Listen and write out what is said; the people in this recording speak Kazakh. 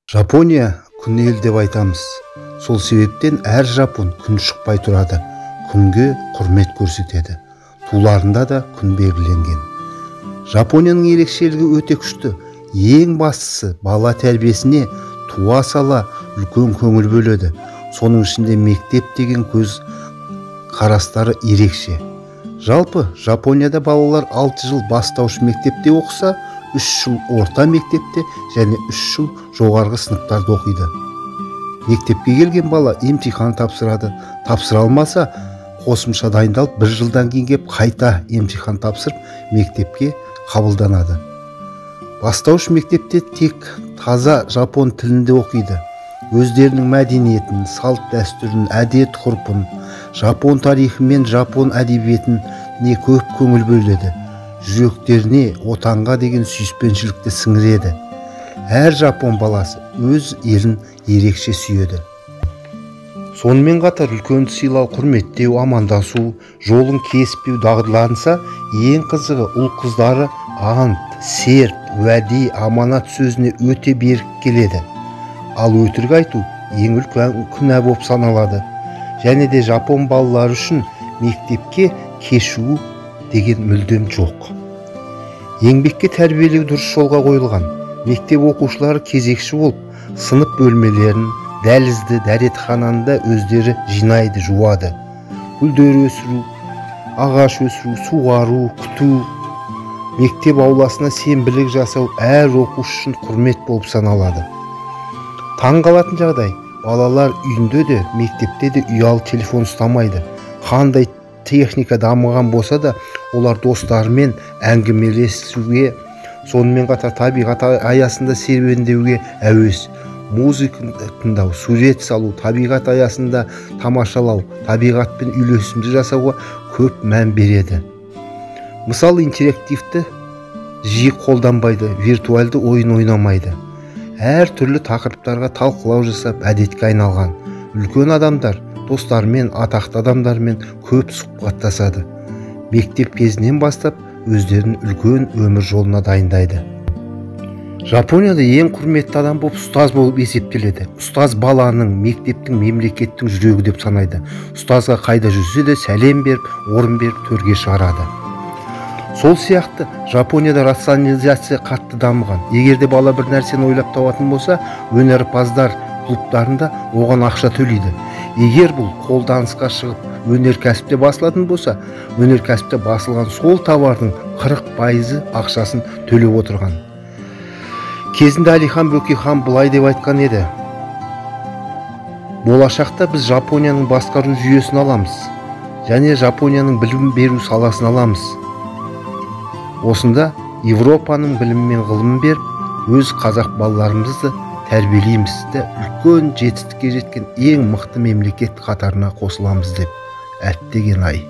Жапония күн ел деп айтамыз. Сол себептен әр жапон күн шықпай тұрады, күнге құрмет көрсетеді. Туларында да күн белгіленген. Жапонияның ерекшелігі өте күшті. Ең бастысы бала тәрбиесіне туа сала үлкен көңіл бөледі. Соның ішінде мектеп деген көз қарастары ерекше. Жалпы Жапонияда балалар 6 жыл бастауыш мектепте оқыса, 3 жыл орта мектепте және 3 жыл жоғарғы сыныптарда оқиды. Мектепке келген бала емтихан тапсырады. Тапсыра алмаса, қосымша дайындалып 1 жылдан кейін кеп қайта емтихан тапсырып мектепке қабылданады. Бастауыш мектепте тек таза жапон тілінде оқиды. Өздерінің мәдениетін, салт дәстүрін, әдет ғұрпын, жапон тарихы мен жапон әдебиетіне көп көңіл бөледі. Жүректеріне отанға деген сүйіспеншілікті сіңіреді. Әр жапон баласы өз елін ерекше сүйеді. Сонымен қатар үлкенді сыйлау, құрметтеу, амандасу, жолын кеспеу дағдыланса, ең қызығы ұл қыздары ант, серт, уәде, аманат сөзіне өте берік келеді. Ал өтірік айту ең үлкен күнә болып саналады. Және де жапон балалары үшін мектепке кешігу деген мүлдем жоқ. Еңбекке тәрбиелеу дұрыс жолға қойылған. Мектеп оқушылары кезекші болып, сынып бөлмелерін, дәлізді, дәретхананы өздері жинайды, жуады. Гүлдер өсіру, ағаш өсіру, суғару, күту, мектеп ауласына сенбілік жасау әр оқушы үшін құрмет болып саналады. Таң қалатын жағдай, балалар үйінде де, мектепте де ұялы телефон ұстамайды. Қандай техника дамыған болса да, олар достарымен әңгімелесуге, сонымен қатар табиғат аясында серуендеуге әуес. Музыка тыңдау, сурет салу, табиғат аясында тамашалау, табиғатпен үйлесімді жасауға көп мән береді. Мысалы, интерактивті жиі қолданбайды, виртуалды ойын ойнамайды. Әр түрлі тақырыптарға талқылау жасап, әдетке айналған. Үлкен адамдар достармен, атақты адамдармен көп сұхбаттасады. Мектеп кезінен бастап өздерін үлкен өмір жолына дайындайды. Жапонияда ең құрметті адам болып ұстаз болып есептеледі. Ұстаз баланың, мектептің, мемлекеттің жүрегі деп санайды. Ұстазға қайда жүрсе де сәлем беріп, орын беріп төрге шығарады. Сол сияқты Жапонияда рационализация қатты дамыған. Егерде бала бір нәрсені ойлап табатын болса, өнерпаздар клубтарында оған ақша төлейді. Егер бұл қолданысқа шығып, өнеркәсіпте басылатын болса, өнеркәсіпте басылған сол товардың 40% ақшасын төлеп отырған. Кезінде Алихан Бөкейхан былай деп айтқан еді: болашақта біз Жапонияның басқару жүйесін аламыз, және Жапонияның білім беру саласын аламыз. Осында Европаның білім мен ғылымын беріп, өз қазақ балаларымызды тәрбиелейміз де үлкен жетістікке жеткен ең мықты мемлекет қатарына қосыламыз деп әттеген ай.